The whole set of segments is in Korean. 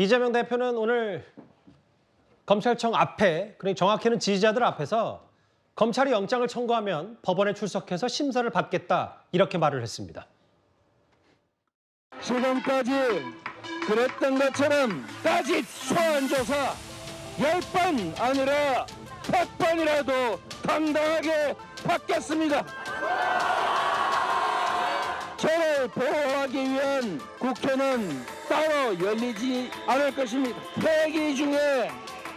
이재명 대표는 오늘 검찰청 앞에, 그러니까 정확히는 지지자들 앞에서 검찰이 영장을 청구하면 법원에 출석해서 심사를 받겠다 이렇게 말을 했습니다. 지금까지 그랬던 것처럼 따짓 소환조사 10번 아니라 100번이라도 당당하게 받겠습니다. 저를 보호하기 위한 국회는 따로 열리지 않을 것입니다. 회기 중에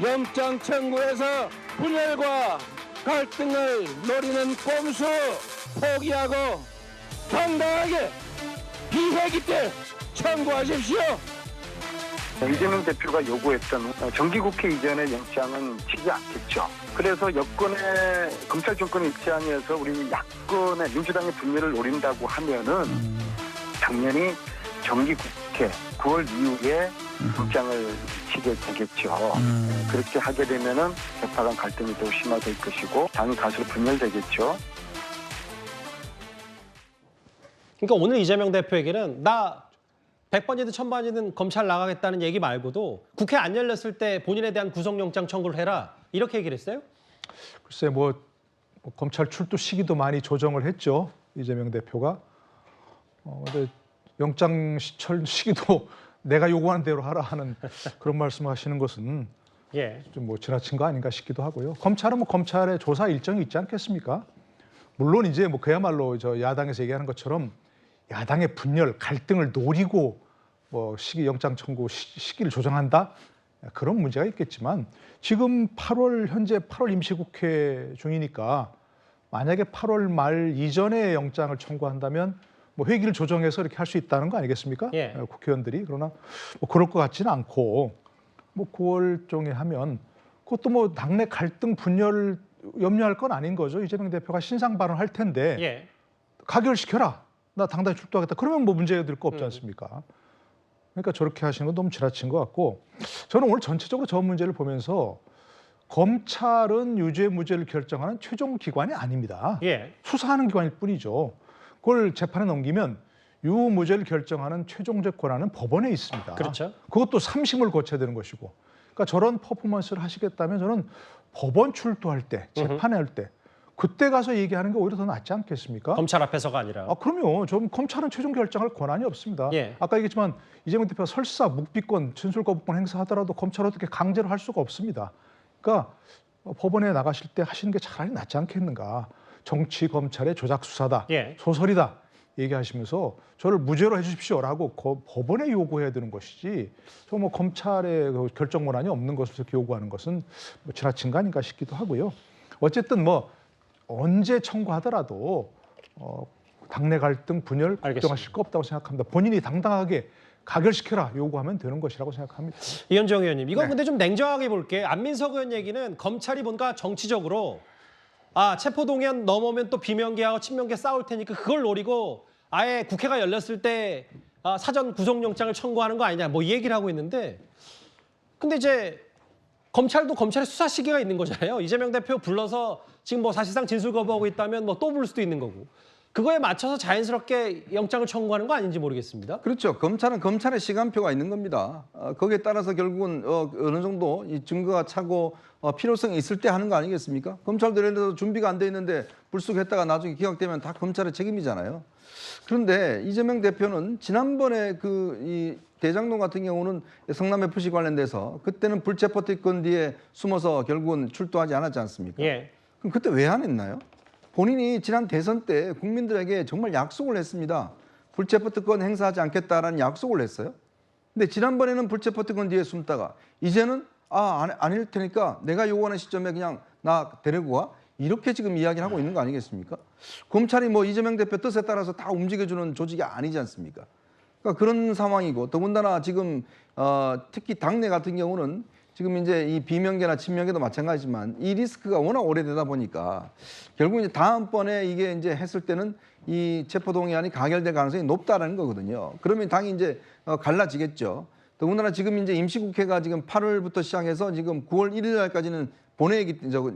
영장 청구에서 분열과 갈등을 노리는 꼼수 포기하고 당당하게 비회기 때 청구하십시오. 이재명 대표가 요구했던 정기국회 이전의 영장은 치지 않겠죠. 그래서 여권의 검찰 정권 입장에서 우리는 야권의 민주당의 분열을 노린다고 하면은 당연히 정기국회 9월 이후에 영장을 치게 되겠죠. 그렇게 하게 되면은 개파 간 갈등이 더 심화될 것이고 당이 다수 분열되겠죠. 그러니까 오늘 이재명 대표에게는 나 100번이든 1000번이든 검찰 나가겠다는 얘기 말고도 국회 안 열렸을 때 본인에 대한 구속영장 청구를 해라 이렇게 얘기를 했어요? 글쎄 뭐 검찰 출두 시기도 많이 조정을 했죠. 이재명 대표가. 근데 영장 시철 시기도 내가 요구하는 대로 하라 하는 그런 말씀하시는 것은 좀 뭐 지나친 거 아닌가 싶기도 하고요. 검찰은 뭐 검찰의 조사 일정이 있지 않겠습니까? 물론 이제 뭐 그야말로 저 야당에서 얘기하는 것처럼 야당의 분열, 갈등을 노리고 뭐 영장 청구 시기를 조정한다? 그런 문제가 있겠지만 지금 현재 8월 임시국회 중이니까 만약에 8월 말 이전에 영장을 청구한다면 뭐 회기를 조정해서 이렇게 할 수 있다는 거 아니겠습니까? 국회의원들이. 그러나 뭐 그럴 것 같지는 않고 뭐 9월 중에 하면 그것도 뭐 당내 갈등 분열 염려할 건 아닌 거죠. 이재명 대표가 신상 발언할 텐데 가결시켜라. 나 당당히 출두하겠다. 그러면 뭐 문제될 거 없지 않습니까? 그러니까 저렇게 하시는 건 너무 지나친 것 같고 저는 오늘 전체적으로 저 문제를 보면서 검찰은 유죄 무죄를 결정하는 최종 기관이 아닙니다. 수사하는 기관일 뿐이죠. 그걸 재판에 넘기면 유무죄를 결정하는 최종적 권한은 법원에 있습니다. 그렇죠. 그것도 3심을 거쳐야 되는 것이고. 그러니까 저런 퍼포먼스를 하시겠다면 저는 법원 출두할 때, 재판할 때 그때 가서 얘기하는 게 오히려 더 낫지 않겠습니까? 검찰 앞에서가 아니라. 그럼요. 좀 검찰은 최종 결정할 권한이 없습니다. 아까 얘기했지만 이재명 대표가 설사 묵비권, 진술거부권 행사하더라도 검찰은 어떻게 강제로 할 수가 없습니다. 그러니까 법원에 나가실 때 하시는 게 차라리 낫지 않겠는가. 정치 검찰의 조작 수사다, 소설이다 얘기하시면서 저를 무죄로 해주십시오라고 법원에 요구해야 되는 것이지 저 뭐 검찰의 결정 권한이 없는 것을 이렇게 요구하는 것은 뭐 지나친 거 아닌가 싶기도 하고요. 어쨌든 뭐 언제 청구하더라도 당내 갈등 분열 걱정하실 거 없다고 생각합니다. 본인이 당당하게 가결시켜라 요구하면 되는 것이라고 생각합니다. 이현정 의원님, 이건 근데 좀 냉정하게 볼게. 안민석 의원 얘기는 검찰이 뭔가 정치적으로 체포동의안 넘어오면 또 비명계하고 친명계 싸울 테니까 그걸 노리고 아예 국회가 열렸을 때 사전 구속영장을 청구하는 거 아니냐 뭐 이 얘기를 하고 있는데 근데 이제 검찰도 검찰의 수사 시기가 있는 거잖아요. 이재명 대표 불러서 지금 뭐 사실상 진술 거부하고 있다면 뭐 또 부를 수도 있는 거고. 그거에 맞춰서 자연스럽게 영장을 청구하는 거 아닌지 모르겠습니다. 그렇죠. 검찰은 검찰의 시간표가 있는 겁니다. 거기에 따라서 결국은 어느 정도 이 증거가 차고 필요성이 있을 때 하는 거 아니겠습니까? 검찰도 예를 들어서 준비가 안 돼 있는데 불쑥했다가 나중에 기각되면 다 검찰의 책임이잖아요. 그런데 이재명 대표는 지난번에 이 대장동 같은 경우는 성남 FC 관련돼서 그때는 불체포 특권 뒤에 숨어서 결국은 출두하지 않았지 않습니까? 그럼 그때 왜 안 했나요? 본인이 지난 대선 때 국민들에게 정말 약속을 했습니다. 불체포 특권 행사하지 않겠다라는 약속을 했어요. 근데 지난번에는 불체포 특권 뒤에 숨다가 이제는 아닐 테니까 내가 요구하는 시점에 그냥 나 데리고 와. 이렇게 지금 이야기를 하고 있는 거 아니겠습니까? 검찰이 뭐 이재명 대표 뜻에 따라서 다 움직여주는 조직이 아니지 않습니까? 그러니까 그런 상황이고 더군다나 지금 특히 당내 같은 경우는 지금 이제 이 비명계나 친명계도 마찬가지지만 이 리스크가 워낙 오래되다 보니까 결국 이제 다음번에 이게 이제 했을 때는 이 체포동의안이 가결될 가능성이 높다라는 거거든요. 그러면 당이 이제 갈라지겠죠. 더군다나 지금 이제 임시국회가 지금 8월부터 시작해서 지금 9월 1일 날까지는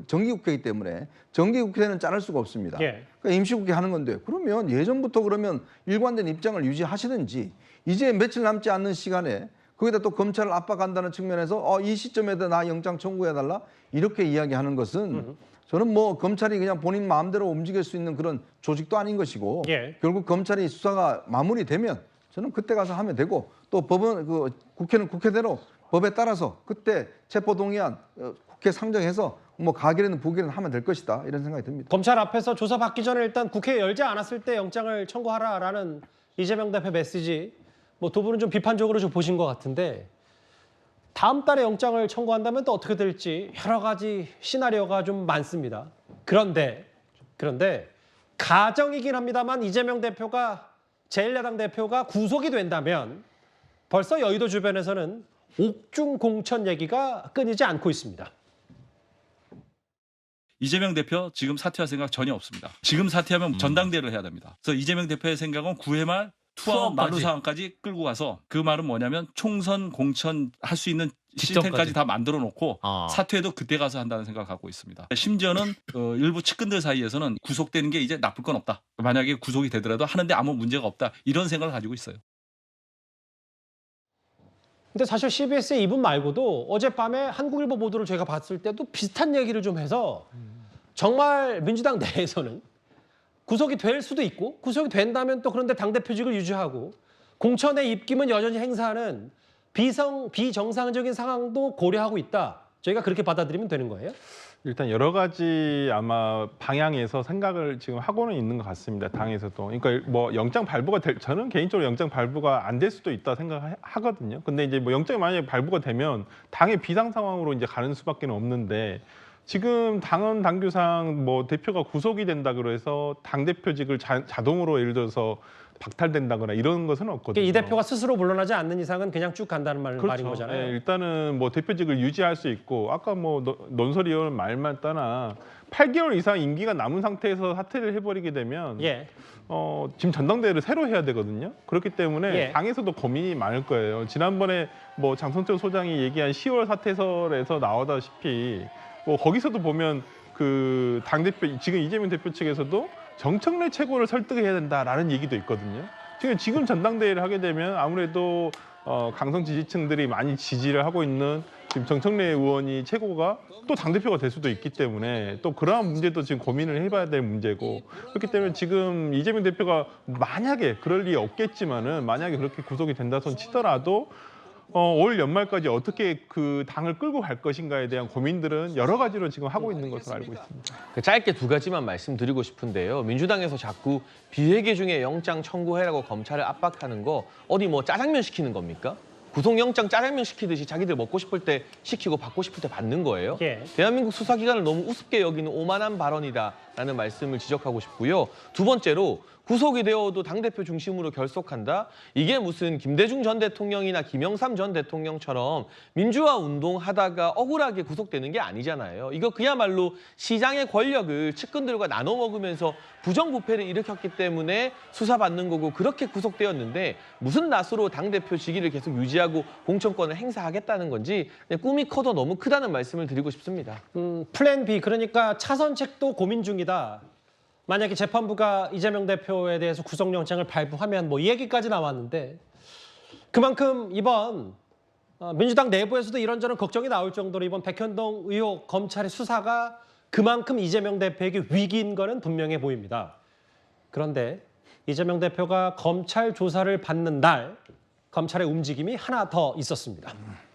정기국회이기 때문에 정기국회는 자를 수가 없습니다. 그러니까 임시국회 하는 건데 그러면 예전부터 그러면 일관된 입장을 유지하시든지 이제 며칠 남지 않는 시간에 거기다 또 검찰을 압박한다는 측면에서 이 시점에도 나 영장 청구해달라 이렇게 이야기하는 것은 저는 뭐 검찰이 그냥 본인 마음대로 움직일 수 있는 그런 조직도 아닌 것이고 예. 결국 검찰이 수사가 마무리되면 저는 그때 가서 하면 되고 또 법은 국회는 국회대로 법에 따라서 그때 체포동의안 국회 상정해서 뭐 가결이든 부결이든 하면 될 것이다 이런 생각이 듭니다. 검찰 앞에서 조사받기 전에 일단 국회 열지 않았을 때 영장을 청구하라라는 이재명 대표 메시지 뭐 두 분은 좀 비판적으로 좀 보신 것 같은데 다음 달에 영장을 청구한다면 또 어떻게 될지 여러 가지 시나리오가 좀 많습니다. 그런데 가정이긴 합니다만 이재명 대표가 제1야당 대표가 구속이 된다면 벌써 여의도 주변에서는 옥중 공천 얘기가 끊이지 않고 있습니다. 이재명 대표 지금 사퇴할 생각 전혀 없습니다. 지금 사퇴하면 전당대회를 해야 됩니다. 그래서 이재명 대표의 생각은 9회 말 투하원 만루 상황까지 끌고 가서 그 말은 뭐냐면 총선 공천할 수 있는 시스템까지 다 만들어 놓고 사퇴도 그때 가서 한다는 생각을 갖고 있습니다. 심지어는 일부 측근들 사이에서는 구속되는 게 이제 나쁠 건 없다. 만약에 구속이 되더라도 하는데 아무 문제가 없다. 이런 생각을 가지고 있어요. 근데 사실 CBS의 이분 말고도 어젯밤에 한국일보 보도를 제가 봤을 때도 비슷한 얘기를 좀 해서 정말 민주당 내에서는 구속이 될 수도 있고 구속이 된다면 또 그런데 당대표직을 유지하고 공천의 입김은 여전히 행사하는 비정상적인 상황도 고려하고 있다. 저희가 그렇게 받아들이면 되는 거예요? 일단 여러 가지 아마 방향에서 생각을 지금 하고는 있는 것 같습니다. 당에서도. 그러니까 뭐 영장 발부가 저는 개인적으로 영장 발부가 안 될 수도 있다 생각하거든요. 근데 이제 뭐 영장이 만약에 발부가 되면 당의 비상 상황으로 이제 가는 수밖에 없는데 지금 당헌 당규상 뭐 대표가 구속이 된다 그래서 당 대표직을 자동으로 예를 들어서 박탈된다거나 이런 것은 없거든요. 이 대표가 스스로 물러나지 않는 이상은 그냥 쭉 간다는 말인 거잖아요. 네, 일단은 뭐 대표직을 유지할 수 있고 아까 뭐 논설위원 말만 떠나 8개월 이상 임기가 남은 상태에서 사퇴를 해버리게 되면 예. 지금 전당대회를 새로 해야 되거든요. 그렇기 때문에 예. 당에서도 고민이 많을 거예요. 지난번에 뭐 장성철 소장이 얘기한 10월 사퇴설에서 나오다시피 뭐 거기서도 보면 그 당대표 지금 이재명 대표 측에서도 정청래 최고를 설득해야 된다라는 얘기도 있거든요. 지금 전당대회를 하게 되면 아무래도 강성 지지층들이 많이 지지를 하고 있는 지금 정청래 의원이 최고가 또 당대표가 될 수도 있기 때문에 또 그러한 문제도 지금 고민을 해봐야 될 문제고 그렇기 때문에 지금 이재명 대표가 만약에 그럴 리 없겠지만은 만약에 그렇게 구속이 된다 손 치더라도 올 연말까지 어떻게 그 당을 끌고 갈 것인가에 대한 고민들은 여러 가지로 지금 하고 있는 것으로 알고 있습니다. 짧게 두 가지만 말씀드리고 싶은데요. 민주당에서 자꾸 비회계 중에 영장 청구해라고 검찰을 압박하는 거 어디 뭐 짜장면 시키는 겁니까? 구속영장 짜장면 시키듯이 자기들 먹고 싶을 때 시키고 받고 싶을 때 받는 거예요. 예. 대한민국 수사기관을 너무 우습게 여기는 오만한 발언이다라는 말씀을 지적하고 싶고요. 두 번째로 구속이 되어도 당대표 중심으로 결속한다? 이게 무슨 김대중 전 대통령이나 김영삼 전 대통령처럼 민주화 운동하다가 억울하게 구속되는 게 아니잖아요. 이거 그야말로 시장의 권력을 측근들과 나눠 먹으면서 부정부패를 일으켰기 때문에 수사받는 거고 그렇게 구속되었는데 무슨 낯으로 당대표 직위를 계속 유지하고 공천권을 행사하겠다는 건지 그냥 꿈이 커도 너무 크다는 말씀을 드리고 싶습니다. 플랜 B, 그러니까 차선책도 고민 중이다. 만약에 재판부가 이재명 대표에 대해서 구속영장을 발부하면 뭐 이 얘기까지 나왔는데 그만큼 이번 민주당 내부에서도 이런저런 걱정이 나올 정도로 이번 백현동 의혹 검찰의 수사가 그만큼 이재명 대표에게 위기인 거는 분명해 보입니다. 그런데 이재명 대표가 검찰 조사를 받는 날 검찰의 움직임이 하나 더 있었습니다.